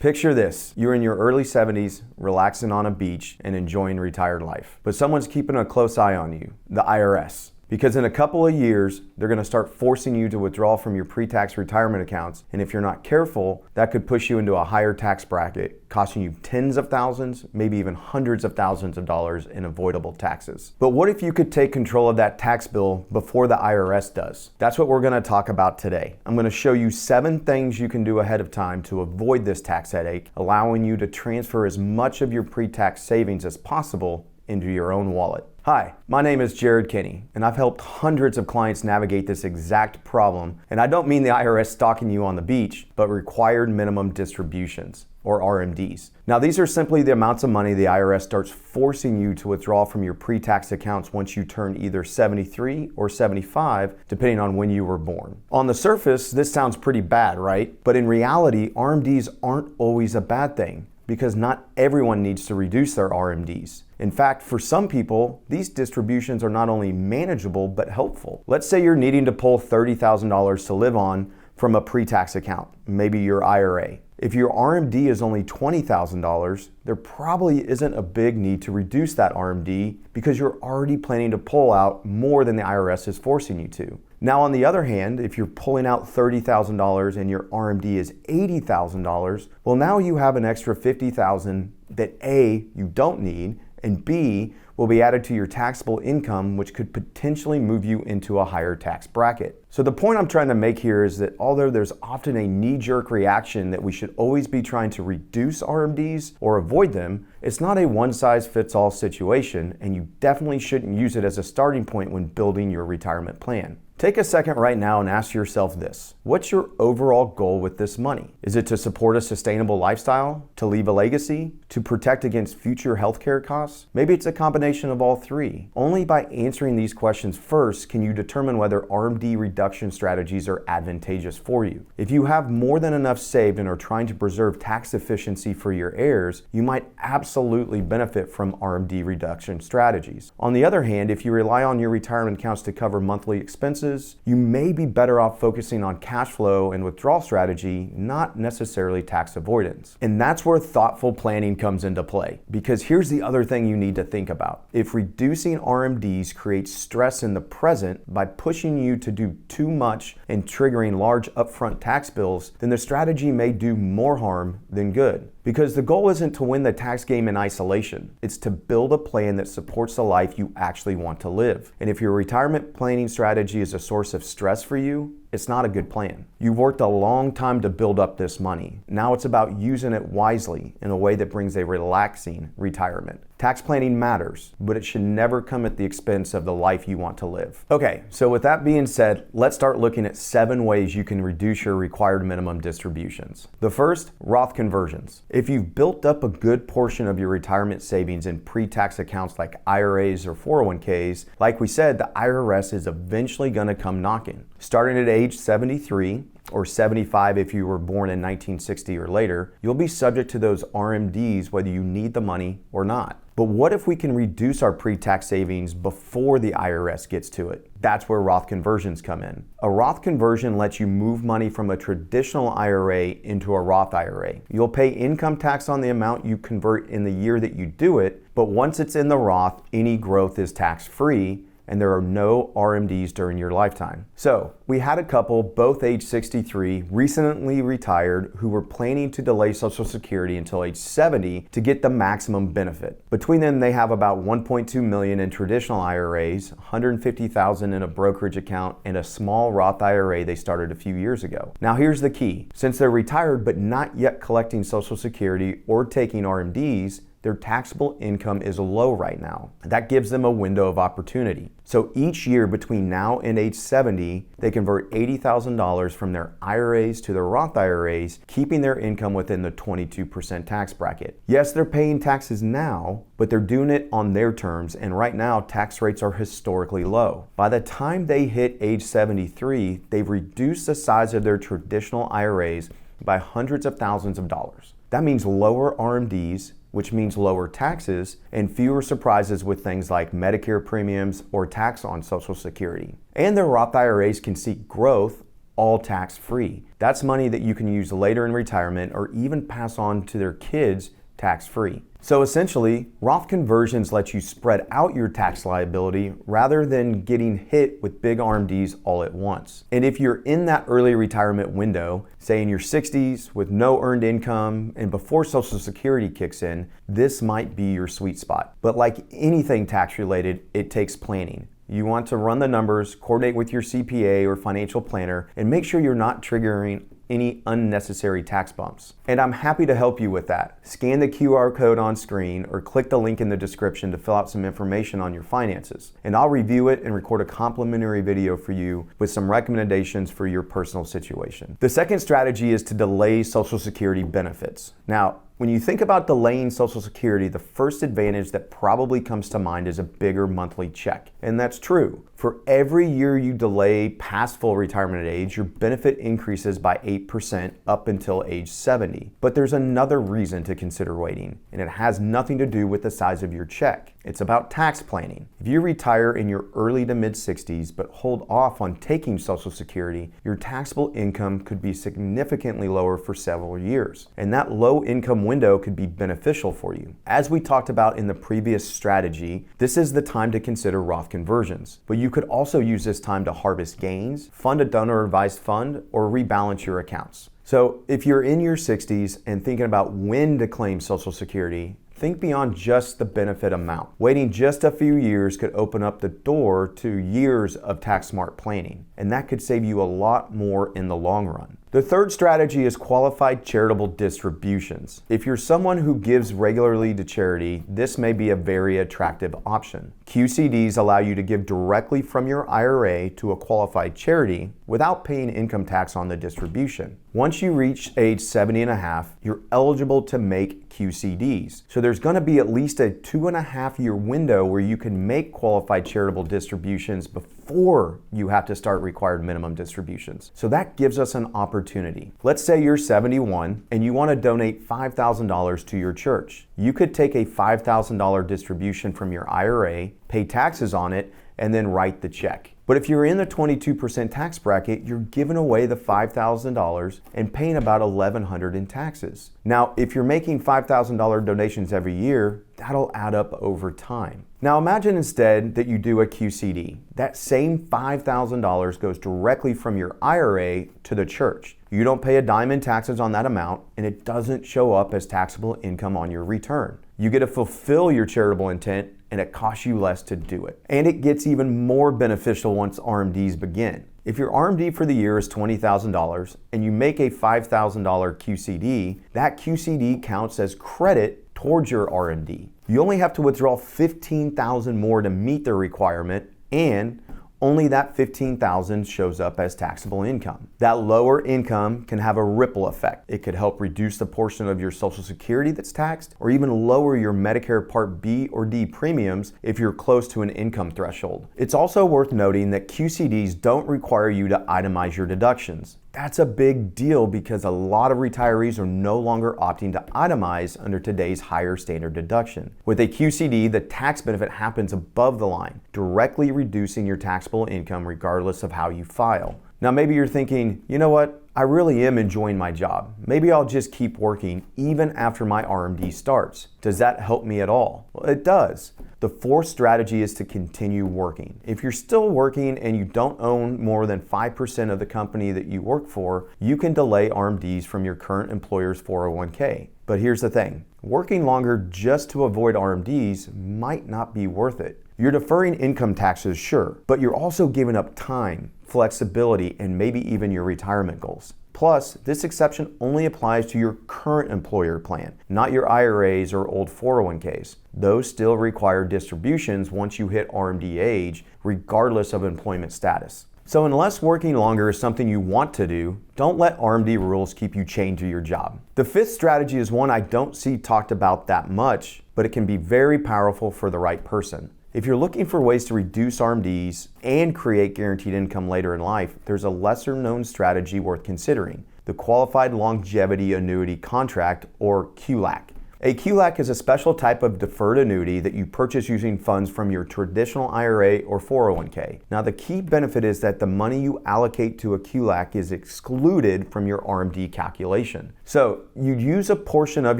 Picture this, you're in your early 70s, relaxing on a beach and enjoying retired life. But someone's keeping a close eye on you, the IRS. Because in a couple of years, they're going to start forcing you to withdraw from your pre-tax retirement accounts. And if you're not careful, that could push you into a higher tax bracket, costing you tens of thousands, maybe even hundreds of thousands of dollars in avoidable taxes. But what if you could take control of that tax bill before the IRS does? That's what we're going to talk about today. I'm going to show you 7 things you can do ahead of time to avoid this tax headache, allowing you to transfer as much of your pre-tax savings as possible into your own wallet. Hi, my name is Kenney, and I've helped hundreds of clients navigate this exact problem. And I don't mean the IRS stalking you on the beach, but required minimum distributions, or RMDs. Now, these are simply the amounts of money the IRS starts forcing you to withdraw from your pre-tax accounts once you turn either 73 or 75, depending on when you were born. On the surface, this sounds pretty bad, right? But in reality, RMDs aren't always a bad thing, because not everyone needs to reduce their RMDs. In fact, for some people, these distributions are not only manageable, but helpful. Let's say you're needing to pull $30,000 to live on from a pre-tax account, maybe your IRA. If your RMD is only $20,000, there probably isn't a big need to reduce that RMD because you're already planning to pull out more than the IRS is forcing you to. Now, on the other hand, if you're pulling out $30,000 and your RMD is $80,000, well, now you have an extra $50,000 that A, you don't need, and B, will be added to your taxable income, which could potentially move you into a higher tax bracket. So the point I'm trying to make here is that although there's often a knee-jerk reaction that we should always be trying to reduce RMDs or avoid them, it's not a one-size-fits-all situation, and you definitely shouldn't use it as a starting point when building your retirement plan. Take a second right now and ask yourself this. What's your overall goal with this money? Is it to support a sustainable lifestyle? To leave a legacy? To protect against future healthcare costs? Maybe it's a combination of all three. Only by answering these questions first can you determine whether RMD reduction strategies are advantageous for you. If you have more than enough saved and are trying to preserve tax efficiency for your heirs, you might absolutely benefit from RMD reduction strategies. On the other hand, if you rely on your retirement accounts to cover monthly expenses, you may be better off focusing on cash flow and withdrawal strategy, not necessarily tax avoidance. And that's where thoughtful planning comes into play. Because here's the other thing you need to think about. If reducing RMDs creates stress in the present by pushing you to do too much and triggering large upfront tax bills, then the strategy may do more harm than good. Because the goal isn't to win the tax game in isolation. It's to build a plan that supports the life you actually want to live. And if your retirement planning strategy is a source of stress for you, it's not a good plan. You've worked a long time to build up this money. Now it's about using it wisely in a way that brings a relaxing retirement. Tax planning matters, but it should never come at the expense of the life you want to live. Okay, so with that being said, let's start looking at 7 ways you can reduce your required minimum distributions. The first, Roth conversions. If you've built up a good portion of your retirement savings in pre-tax accounts like IRAs or 401ks, like we said, the IRS is eventually going to come knocking. Starting at age 73, or 75 if you were born in 1960 or later, you'll be subject to those RMDs whether you need the money or not. But what if we can reduce our pre-tax savings before the IRS gets to it? That's where Roth conversions come in. A Roth conversion lets you move money from a traditional IRA into a Roth IRA. You'll pay income tax on the amount you convert in the year that you do it, but once it's in the Roth, any growth is tax-free, and there are no RMDs during your lifetime. So, we had a couple, both age 63, recently retired, who were planning to delay Social Security until age 70 to get the maximum benefit. Between them, they have about $1.2 million in traditional IRAs, $150,000 in a brokerage account, and a small Roth IRA they started a few years ago. Now here's the key. Since they're retired but not yet collecting Social Security or taking RMDs, their taxable income is low right now. That gives them a window of opportunity. So each year between now and age 70, they convert $80,000 from their IRAs to their Roth IRAs, keeping their income within the 22% tax bracket. Yes, they're paying taxes now, but they're doing it on their terms, and right now tax rates are historically low. By the time they hit age 73, they've reduced the size of their traditional IRAs by hundreds of thousands of dollars. That means lower RMDs, which means lower taxes and fewer surprises with things like Medicare premiums or tax on Social Security. And their Roth IRAs can seek growth all tax-free. That's money that you can use later in retirement or even pass on to their kids tax-free. So essentially, Roth conversions let you spread out your tax liability rather than getting hit with big RMDs all at once. And if you're in that early retirement window, say in your 60s with no earned income and before Social Security kicks in, this might be your sweet spot. But like anything tax related, it takes planning. You want to run the numbers, coordinate with your CPA or financial planner, and make sure you're not triggering any unnecessary tax bumps. And I'm happy to help you with that. Scan the QR code on screen or click the link in the description to fill out some information on your finances. And I'll review it and record a complimentary video for you with some recommendations for your personal situation. The second strategy is to delay Social Security benefits. Now, when you think about delaying Social Security, the first advantage that probably comes to mind is a bigger monthly check. And that's true. For every year you delay past full retirement age, your benefit increases by 8% up until age 70. But there's another reason to consider waiting, and it has nothing to do with the size of your check. It's about tax planning. If you retire in your early to mid 60s but hold off on taking Social Security, your taxable income could be significantly lower for several years. And that low income window could be beneficial for you. As we talked about in the previous strategy, this is the time to consider Roth conversions. But you could also use this time to harvest gains, fund a donor advised fund, or rebalance your accounts. So if you're in your 60s and thinking about when to claim Social Security, think beyond just the benefit amount. Waiting just a few years could open up the door to years of tax-smart planning, and that could save you a lot more in the long run. The third strategy is qualified charitable distributions. If you're someone who gives regularly to charity, this may be a very attractive option. QCDs allow you to give directly from your IRA to a qualified charity without paying income tax on the distribution. Once you reach age 70 and a half, you're eligible to make QCDs. So there's going to be at least a 2.5-year window where you can make qualified charitable distributions before you have to start required minimum distributions. So that gives us an opportunity. Let's say you're 71 and you want to donate $5,000 to your church. You could take a $5,000 distribution from your IRA, pay taxes on it, and then write the check. But if you're in the 22% tax bracket, you're giving away the $5,000 and paying about $1,100 in taxes. Now, if you're making $5,000 donations every year, that'll add up over time. Now imagine instead that you do a QCD. That same $5,000 goes directly from your IRA to the church. You don't pay a dime in taxes on that amount, and it doesn't show up as taxable income on your return. You get to fulfill your charitable intent, and it costs you less to do it. And it gets even more beneficial once RMDs begin. If your RMD for the year is $20,000 and you make a $5,000 QCD, that QCD counts as credit towards your RMD. You only have to withdraw $15,000 more to meet the requirement, and only that $15,000 shows up as taxable income. That lower income can have a ripple effect. It could help reduce the portion of your Social Security that's taxed, or even lower your Medicare Part B or D premiums if you're close to an income threshold. It's also worth noting that QCDs don't require you to itemize your deductions. That's a big deal because a lot of retirees are no longer opting to itemize under today's higher standard deduction. With a QCD, the tax benefit happens above the line, directly reducing your taxable income regardless of how you file. Now maybe you're thinking, you know what? I really am enjoying my job. Maybe I'll just keep working even after my RMD starts. Does that help me at all? Well, it does. The fourth strategy is to continue working. If you're still working and you don't own more than 5% of the company that you work for, you can delay RMDs from your current employer's 401k. But here's the thing, working longer just to avoid RMDs might not be worth it. You're deferring income taxes, sure, but you're also giving up time, flexibility, and maybe even your retirement goals. Plus, this exception only applies to your current employer plan, not your IRAs or old 401ks. Those still require distributions once you hit RMD age, regardless of employment status. So unless working longer is something you want to do, don't let RMD rules keep you chained to your job. The fifth strategy is one I don't see talked about that much, but it can be very powerful for the right person. If you're looking for ways to reduce RMDs and create guaranteed income later in life, there's a lesser known strategy worth considering, the Qualified Longevity Annuity Contract, or QLAC. A QLAC is a special type of deferred annuity that you purchase using funds from your traditional IRA or 401k. Now, the key benefit is that the money you allocate to a QLAC is excluded from your RMD calculation. So you'd use a portion of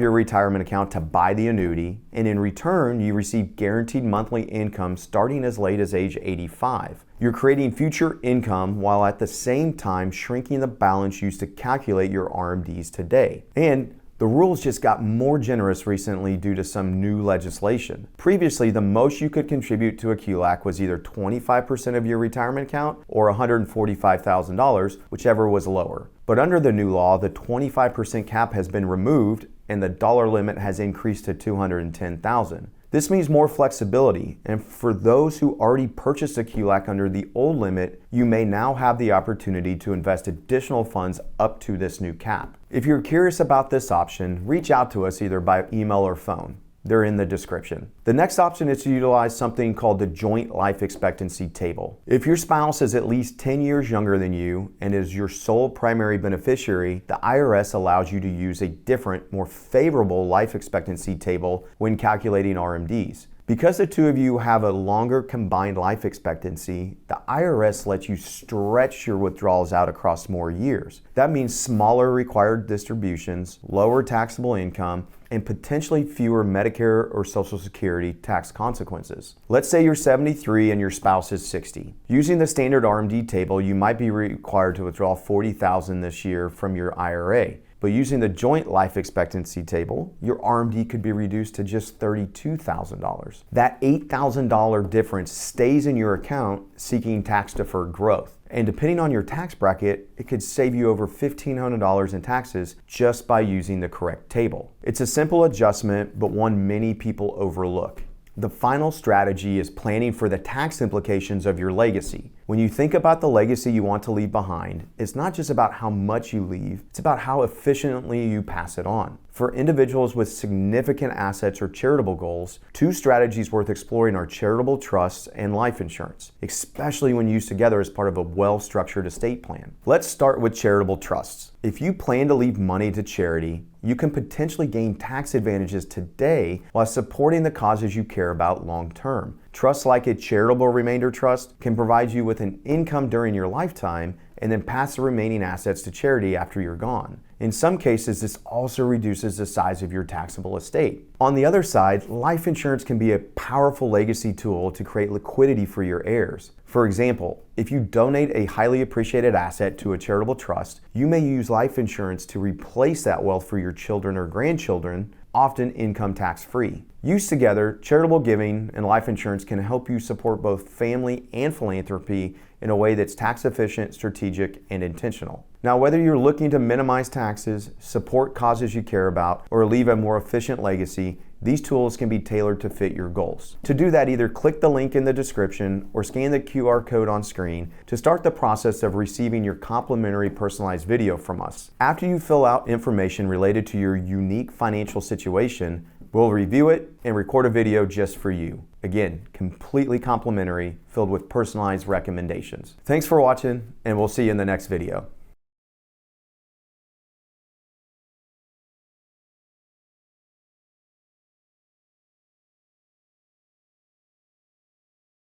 your retirement account to buy the annuity, and in return, you receive guaranteed monthly income starting as late as age 85. You're creating future income while at the same time shrinking the balance used to calculate your RMDs today. And the rules just got more generous recently due to some new legislation. Previously, the most you could contribute to a QLAC was either 25% of your retirement account or $145,000, whichever was lower. But under the new law, the 25% cap has been removed and the dollar limit has increased to $210,000. This means more flexibility, and for those who already purchased a QLAC under the old limit, you may now have the opportunity to invest additional funds up to this new cap. If you're curious about this option, reach out to us either by email or phone. They're in the description. The next option is to utilize something called the joint life expectancy table. If your spouse is at least 10 years younger than you and is your sole primary beneficiary, the IRS allows you to use a different, more favorable life expectancy table when calculating RMDs. Because the two of you have a longer combined life expectancy, the IRS lets you stretch your withdrawals out across more years. That means smaller required distributions, lower taxable income, and potentially fewer Medicare or Social Security tax consequences. Let's say you're 73 and your spouse is 60. Using the standard RMD table, you might be required to withdraw $40,000 this year from your IRA. But using the joint life expectancy table, your RMD could be reduced to just $32,000. That $8,000 difference stays in your account seeking tax-deferred growth. And depending on your tax bracket, it could save you over $1,500 in taxes just by using the correct table. It's a simple adjustment, but one many people overlook. The final strategy is planning for the tax implications of your legacy. When you think about the legacy you want to leave behind, it's not just about how much you leave, it's about how efficiently you pass it on. For individuals with significant assets or charitable goals, two strategies worth exploring are charitable trusts and life insurance, especially when used together as part of a well-structured estate plan. Let's start with charitable trusts. If you plan to leave money to charity, you can potentially gain tax advantages today while supporting the causes you care about long term. Trusts like a charitable remainder trust can provide you with an income during your lifetime and then pass the remaining assets to charity after you're gone. In some cases, this also reduces the size of your taxable estate. On the other side, life insurance can be a powerful legacy tool to create liquidity for your heirs. For example, if you donate a highly appreciated asset to a charitable trust, you may use life insurance to replace that wealth for your children or grandchildren, often income tax free. Used together, charitable giving and life insurance can help you support both family and philanthropy in a way that's tax efficient, strategic, and intentional. Now, whether you're looking to minimize taxes, support causes you care about, or leave a more efficient legacy, these tools can be tailored to fit your goals. To do that, either click the link in the description or scan the QR code on screen to start the process of receiving your complimentary personalized video from us. After you fill out information related to your unique financial situation, we'll review it and record a video just for you. Again, completely complimentary, filled with personalized recommendations. Thanks for watching, and we'll see you in the next video.